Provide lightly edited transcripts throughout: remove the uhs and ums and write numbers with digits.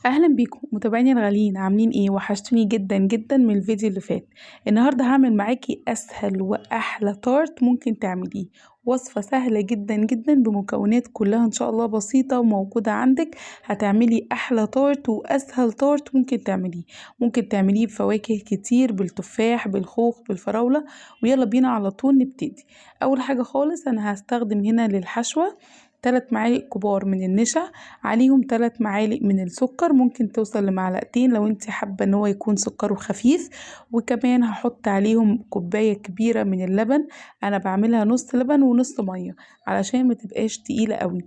اهلا بيكم متابعيني الغاليين، عاملين ايه؟ وحشتوني جدا جدا من الفيديو اللي فات. النهارده هعمل معاكي اسهل واحلى تارت ممكن تعمليه. وصفة سهلة جدا جدا بمكونات كلها ان شاء الله بسيطة وموجودة عندك. هتعملي احلى تارت واسهل تارت ممكن تعمليه. ممكن تعمليه بفواكه كتير، بالتفاح، بالخوخ، بالفراولة. ويلا بينا على طول نبتدي. اول حاجة خالص انا هستخدم هنا للحشوة 3 معالق كبار من النشا، عليهم 3 معالق من السكر، ممكن توصل لمعلقتين لو انت حابة ان هو يكون سكره خفيف. وكمان هحط عليهم كوباية كبيرة من اللبن. انا بعملها نص لبن ونص مية علشان ما تبقاش تقيلة قوي.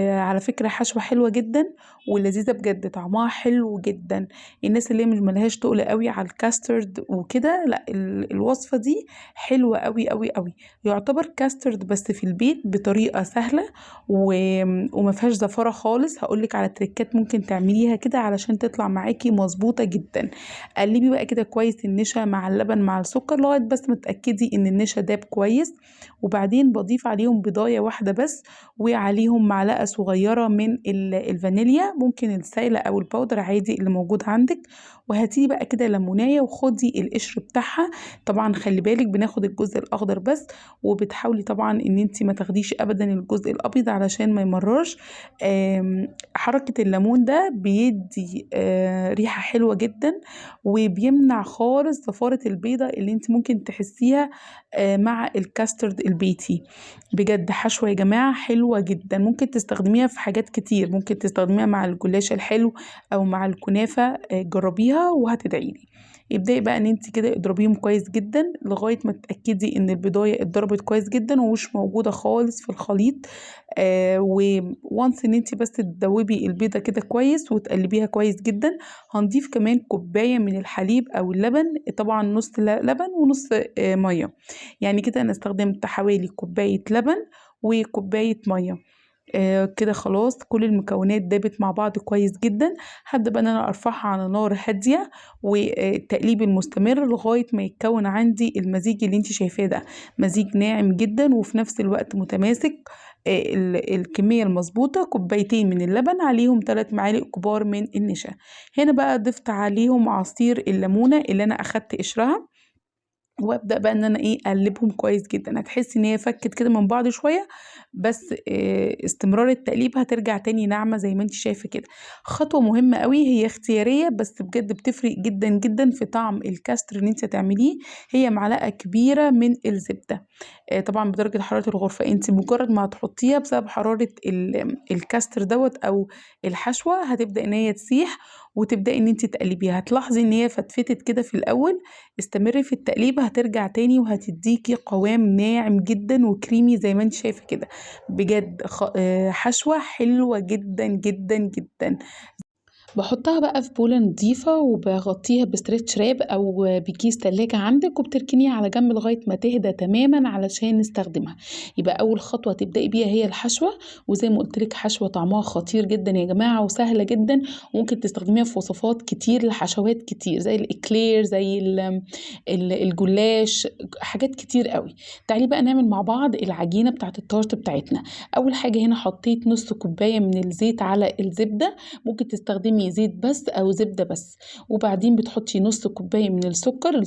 على فكرة حشوة حلوة جدا ولذيذة بجد، طعمها حلو جدا. الناس اللي مش ملهاش تقل قوي على الكاسترد وكده، لا الوصفة دي حلوة قوي قوي قوي. يعتبر كاسترد بس في البيت بطريقة سهلة و... وما فيهاش زفارة خالص. هقولك على تريكات ممكن تعمليها كده علشان تطلع معاكي مظبوطة جدا. قلبي بقى كده كويس النشا مع اللبن مع السكر لغاية بس ما تأكدي ان النشا داب كويس. وبعدين بضيف عليهم بضاية واحدة بس، وعليهم معلقة صغيرة من الفانيليا، ممكن السايلة او الباودر عادي اللي موجود عندك. وهاتي بقى كده ليمونية وخدي القشر بتاعها. طبعا خلي بالك بناخد الجزء الاخضر بس، وبتحاولي طبعا ان انت ما تاخديش ابدا الجزء الابيض علشان ما يمررش. حركة الليمون ده بيدي ريحة حلوة جدا، وبيمنع خالص زفارة البيضة اللي انت ممكن تحسيها مع الكاسترد البيتي. بجد حشوة يا جماعة حلوة جدا، ممكن تستخدميها في حاجات كتير، ممكن تستخدميها مع الجلاش الحلو او مع الكنافة. جربيها وهتدعيلي. ابدأي بقى ان انت كده اضربيهم كويس جدا لغاية ما تتأكدي ان البضاية اتضربت كويس جدا ومش موجودة خالص في الخليط. وانس ان انت بس تدوبي البيضة كده كويس وتقلبيها كويس جدا. هنضيف كمان كوباية من الحليب او اللبن، طبعا نص لبن ونص مية. يعني كده انا استخدمت حوالي كوباية لبن وكوباية مية. كده خلاص كل المكونات دابت مع بعض كويس جدا. هبدأ بقى ان انا ارفعها على نار هادية، والتقليب المستمر لغاية ما يتكون عندي المزيج اللي انت شايفاه ده. مزيج ناعم جدا وفي نفس الوقت متماسك. الكمية المظبوطة كوبايتين من اللبن عليهم 3 معالق كبار من النشا. هنا بقى ضفت عليهم عصير الليمونة اللي انا اخدت قشرها، وابدا بقى ان انا اقلبهم كويس جدا. هتحسي ان هي فكت كده من بعض شويه، بس استمرار التقليب هترجع تاني ناعمه زي ما انت شايفه كده. خطوه مهمه قوي هي اختياريه بس بجد بتفرق جدا جدا في طعم الكاستر اللي انت هتعمليه. هي معلقه كبيره من الزبده، طبعا بدرجه حراره الغرفه. انت مجرد ما هتحطيها بسبب حراره الكاستر دوت او الحشوه هتبدا ان هي تسيح، وتبداي ان انت تقلبيها. هتلاحظي ان هي فتفتت كده في الاول. استمري في التقليب هترجع تاني وهتديكي قوام ناعم جدا وكريمي زي ما انت شايفة كده. بجد حشوة حلوة جدا جدا جدا. بحطها بقى في بولة نضيفة وبغطيها بستريتش راب أو بكيس تلاجة عندك، وبتركنيها على جنب لغاية ما تهدى تماما علشان نستخدمها. يبقى أول خطوة تبدأي بيها هي الحشوة. وزي ما قلت لك حشوة طعمها خطير جدا يا جماعة وسهلة جدا، وممكن تستخدميها في وصفات كتير لحشوات كتير زي الإكلير، زي الجلاش، حاجات كتير قوي. تعالي بقى نعمل مع بعض العجينة بتاعت التارت بتاعتنا. أول حاجة هنا حطيت نص كوباية من الزيت على الزبدة، ممكن تستخدمي زيت بس او زبدة بس. وبعدين بتحطي نص كوباية من السكر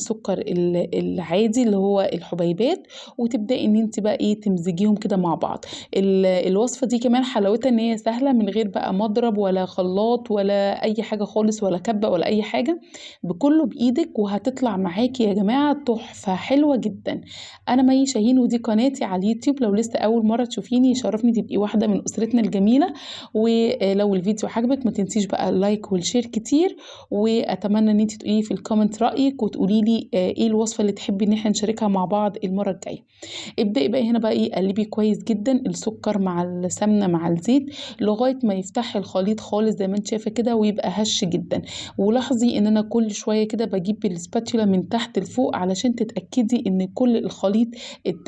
العادي اللي هو الحبيبات، وتبدأي ان انت بقى تمزجيهم كده مع بعض. الوصفة دي كمان حلاوتها ان هي سهلة من غير بقى مضرب ولا خلاط ولا اي حاجة خالص ولا كبة ولا اي حاجة، بكله بايدك وهتطلع معاكي يا جماعة تحفة حلوة جدا. انا مي شاهين ودي قناتي على اليوتيوب، لو لسه اول مرة تشوفيني يشرفني تبقي واحدة من اسرتنا الجميلة. ولو الفيديو عجبك ما تنسيش بقى اللايك والشير كتير، واتمنى ان انت تقولي في الكومنت رايك وتقولي لي ايه الوصفه اللي تحبي ان احنا نشاركها مع بعض المره الجايه. ابدأي بقى هنا بقى قلبي كويس جدا السكر مع السمنه مع الزيت لغايه ما يفتح الخليط خالص زي ما انت شايفه كده ويبقى هش جدا. ولاحظي ان انا كل شويه كده بجيب بالسباتولا من تحت لفوق علشان تتاكدي ان كل الخليط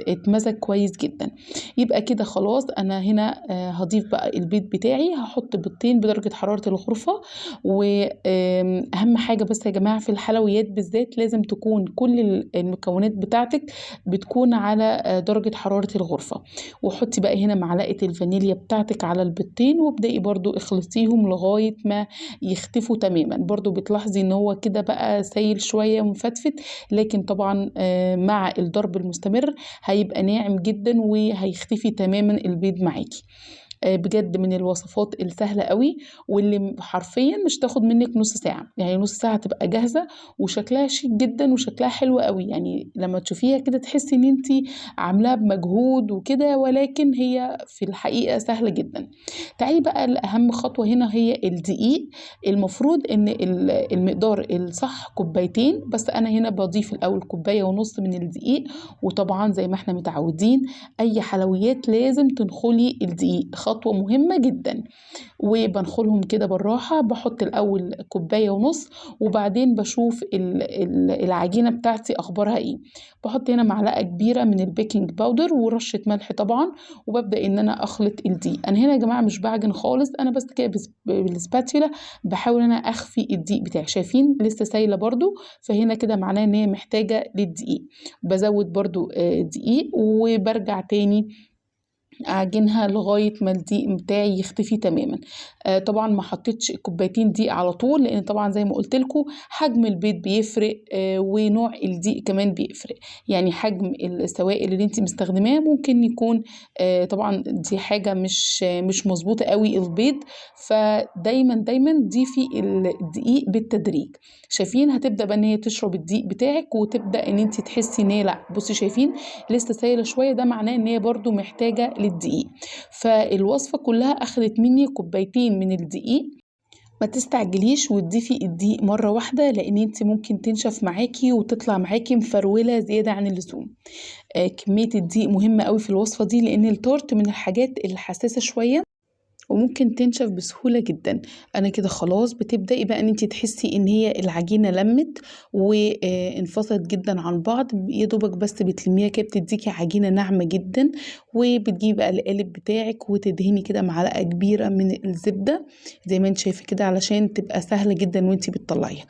اتمزج كويس جدا. يبقى كده خلاص انا هنا هضيف بقى البيض بتاعي. هحط بيضتين بدرجه حراره الغرفه واهم حاجة بس يا جماعة في الحلويات بالذات لازم تكون كل المكونات بتاعتك بتكون على درجة حرارة الغرفة. وحطي بقى هنا معلقة الفانيليا بتاعتك على البيضتين، وابدأي برضو اخلطيهم لغاية ما يختفوا تماما. برضو بتلاحظي ان هو كده بقى سايل شوية ومفتفت، لكن طبعا مع الضرب المستمر هيبقى ناعم جدا وهيختفي تماما البيض معاكي. بجد من الوصفات السهلة قوي، واللي حرفيا مش تاخد منك نص ساعة، يعني نص ساعة تبقى جاهزة وشكلها شيك جدا وشكلها حلو قوي. يعني لما تشوفيها كده تحسي ان انتي عاملاها بمجهود وكده، ولكن هي في الحقيقة سهلة جدا. تعالي بقى لأهم خطوة هنا، هي الدقيق. المفروض ان المقدار الصح كوبايتين، بس انا هنا بضيف الاول كوباية ونص من الدقيق. وطبعا زي ما احنا متعودين اي حلويات لازم تنخلي الدقيق، خطوة مهمة جدا. وبنخلهم كده بالراحة، بحط الأول كوباية ونص، وبعدين بشوف العجينة بتاعتي أخبارها إيه. بحط هنا معلقة كبيرة من البيكنج باودر ورشة ملح طبعا، وببدأ إن أنا أخلط الدقيق. أنا هنا يا جماعة مش بعجن خالص، أنا بس كده بالسباتولا بحاول أنا أخفي الدقيق بتاعي. شايفين لسه سايلة برضو، فهنا كده معناه إن هي محتاجة للدقيق. بزود برضو دقيق، وبرجع تاني اعجنها لغايه ما الدقيق بتاعي يختفي تماما. طبعا ما حطيتش كوبايتين دقيق على طول، لان طبعا زي ما قلت لكم حجم البيض بيفرق، ونوع الدقيق كمان بيفرق. يعني حجم السوائل اللي انت مستخدماه ممكن يكون طبعا دي حاجه مش مظبوطه قوي البيض. فدايما دايما ضيفي الدقيق بالتدريج. شايفين هتبدا بقى ان هي تشرب الدقيق بتاعك، وتبدا ان انت تحسي ان هي، لا بصي شايفين لسه سايله شويه، ده معناه ان هي برضو محتاجه للدقيق. فالوصفه كلها اخدت مني كوبايتين من الدقيق. ما تستعجليش وتضيفي الدقيق مره واحده، لان انت ممكن تنشف معاكي وتطلع معاكي مفروله زياده عن اللزوم. كميه الدقيق مهمه قوي في الوصفه دي، لان التورت من الحاجات الحساسه شويه وممكن تنشف بسهولة جدا. انا كده خلاص بتبدأي بقى ان انت تحسي ان هي العجينة لمت وانفصلت جدا عن بعض، يا دوبك بس بتلميها كده بتديكي عجينة ناعمة جدا. وبتجيبي بقى القالب بتاعك وتدهني كده معلقة كبيرة من الزبدة زي ما انت شايفة كده، علشان تبقى سهلة جدا وانت بتطلعيها.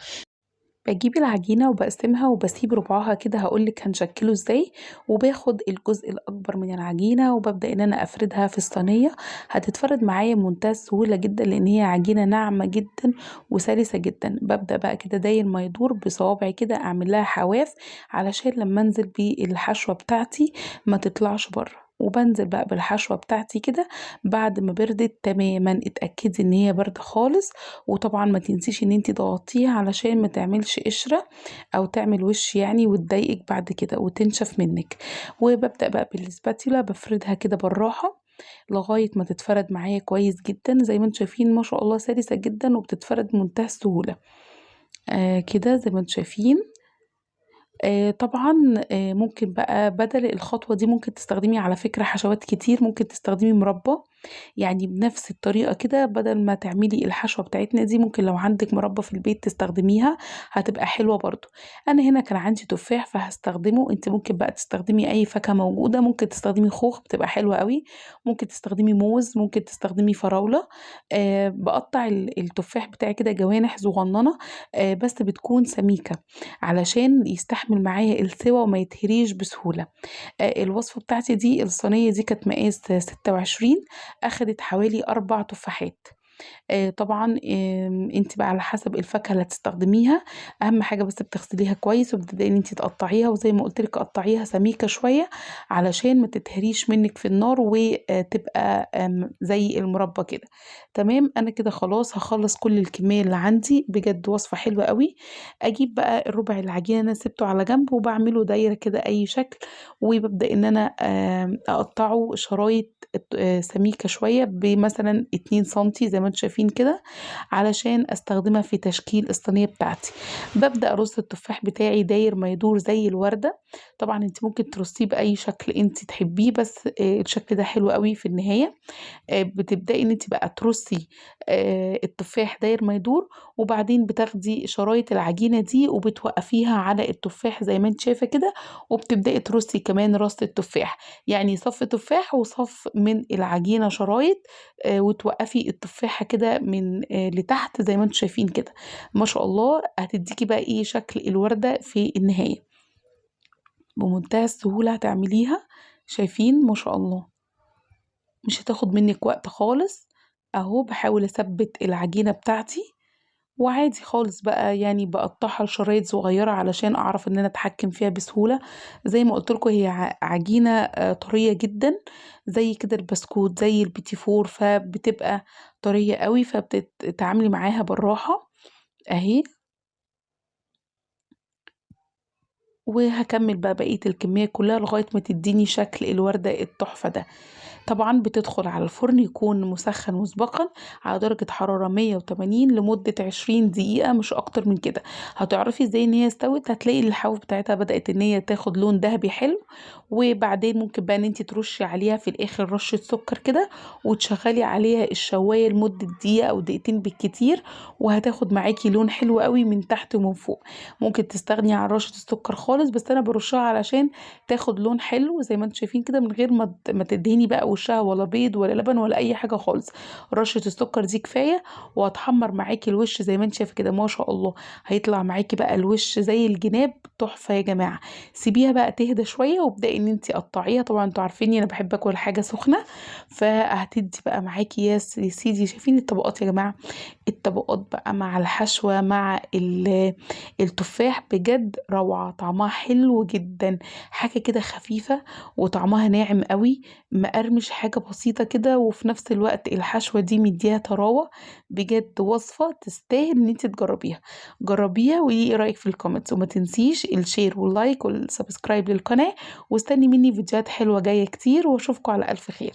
بجيب العجينة وبقسمها وبسيب ربعها كده، هقولك هنشكله ازاي. وباخد الجزء الأكبر من العجينة وببدأ ان انا افردها في الصينية. هتتفرد معايا بمنتهى السهولة جدا، لان هي عجينة ناعمة جدا وسلسة جدا. ببدأ بقى كده داير ما يدور بصوابعي كده، اعمل لها حواف علشان لما انزل بالحشوة بتاعتي ما تطلعش بره. وبنزل بقى بالحشوة بتاعتي كده بعد ما بردت تماما. اتأكدي ان هي باردة خالص، وطبعا ما تنسيش ان انتي تغطيها علشان ما تعملش قشرة او تعمل وش يعني وتضايقك بعد كده وتنشف منك. وببدأ بقى بالسباتيولا بفردها كده بالراحة لغاية ما تتفرد معايا كويس جدا. زي ما انتم شايفين ما شاء الله سلسة جدا وبتتفرد بمنتهى السهولة. كده زي ما انتم شايفين. طبعا ممكن بقى بدل الخطوة دي ممكن تستخدمي على فكرة حشوات كتير. ممكن تستخدمي مربى، يعني بنفس الطريقة كده بدل ما تعملي الحشوة بتاعتنا دي ممكن لو عندك مربى في البيت تستخدميها، هتبقى حلوة برضو. انا هنا كان عندي تفاح فهستخدمه. انت ممكن بقى تستخدمي اي فاكهة موجودة، ممكن تستخدمي خوخ بتبقى حلوة قوي، ممكن تستخدمي موز، ممكن تستخدمي فراولة. بقطع التفاح بتاعي كده جوانح صغننة، بس بتكون سميكة علشان يستحمل معايا السوا وما يتهريش بسهولة. الوصفة بتاعتي دي الصينية دي كانت مقاس 26، أخدت حوالي 4 تفاحات. طبعا انت بقى على حسب الفاكهه اللي هتستخدميها. اهم حاجه بس بتغسليها كويس وبتبداي ان انت تقطعيها، وزي ما قلت لك قطعيها سميكه شويه علشان ما تتهريش منك في النار وتبقى زي المربى كده. تمام، انا كده خلاص هخلص كل الكميه اللي عندي. بجد وصفه حلوه قوي. اجيب بقى الربع العجينه انا سبته على جنب وبعمله دايره كده اي شكل، وببدا ان انا اقطعه شرايط سميكه شويه بمثلا 2 سنتي زي ما انتم شايفين كده، علشان استخدمها في تشكيل الصينيه بتاعتي. ببدا ارص التفاح بتاعي داير ما يدور زي الورده. طبعا انت ممكن ترصيه باي شكل انت تحبيه، بس الشكل ده حلو قوي في النهايه. بتبدأي ان انت بقى ترصي التفاح داير ما يدور، وبعدين بتاخدي شرايط العجينة دي وبتوقفيها على التفاح زي ما انت شايفة كده، وبتبدأي ترصي كمان راس التفاح، يعني صف تفاح وصف من العجينة شرايط. وتوقفي التفاحة كده كده من لتحت زي ما انتم شايفين كده. ما شاء الله هتديكي بقى ايه شكل الوردة في النهاية. بمنتهى السهولة هتعمليها. شايفين ما شاء الله، مش هتاخد منك وقت خالص. اهو بحاول اثبت العجينة بتاعتي، وعادي خالص بقى يعني بقطعها لشرايط صغيرة علشان اعرف ان انا اتحكم فيها بسهولة. زي ما قلت لكم هي عجينة طرية جدا، زي كده البسكوت زي البيتي فور، فبتبقى طرية قوي فبتتعاملي معاها بالراحة. اهي. وهكمل بقى بقية الكمية كلها لغاية ما تديني شكل الوردة التحفة ده. طبعا بتدخل على الفرن يكون مسخن مسبقا على درجة حرارة 180 لمدة 20 دقيقة، مش أكتر من كده. هتعرفي ازاي ان هي استوت؟ هتلاقي الحواف بتاعتها بدأت ان هي تاخد لون ذهبي حلو. وبعدين ممكن بقى ان انت ترشي عليها في الآخر رشة سكر كده، وتشغلي عليها الشواية لمدة دقيقة أو دقيقتين بالكتير، وهتاخد معاكي لون حلو قوي من تحت ومن فوق. ممكن تستغني عن رشة السكر خالص، بس أنا برشها علشان تاخد لون حلو زي ما انتم شايفين كده، من غير ما تدهني بقى وشها ولا بيض ولا لبن ولا اي حاجه خالص. رشه السكر دي كفايه. وهتحمر معاكي الوش زي ما انت شايفه كده، ما شاء الله. هيطلع معاكي بقى الوش زي الجناب، تحفه يا جماعه. سيبيها بقى تهدى شويه وابدأي ان انت قطعيها. طبعا انتوا عارفيني انا بحب اكل حاجه سخنه، فهتدي بقى معاكي يا سيدي. شايفين الطبقات يا جماعه؟ الطبقات بقى مع الحشوة مع التفاح بجد روعة، طعمها حلو جدا. حاجة كده خفيفة وطعمها ناعم قوي، مقرمش، حاجة بسيطة كده، وفي نفس الوقت الحشوة دي مديها طراوة. بجد وصفة تستاهل ان انت تجربيها. جربيها وقولي ايه رأيك في الكومنتس، وما تنسيش الشير واللايك والسبسكرايب للقناة. واستني مني فيديوهات حلوة جاية كتير، واشوفكم على ألف خير.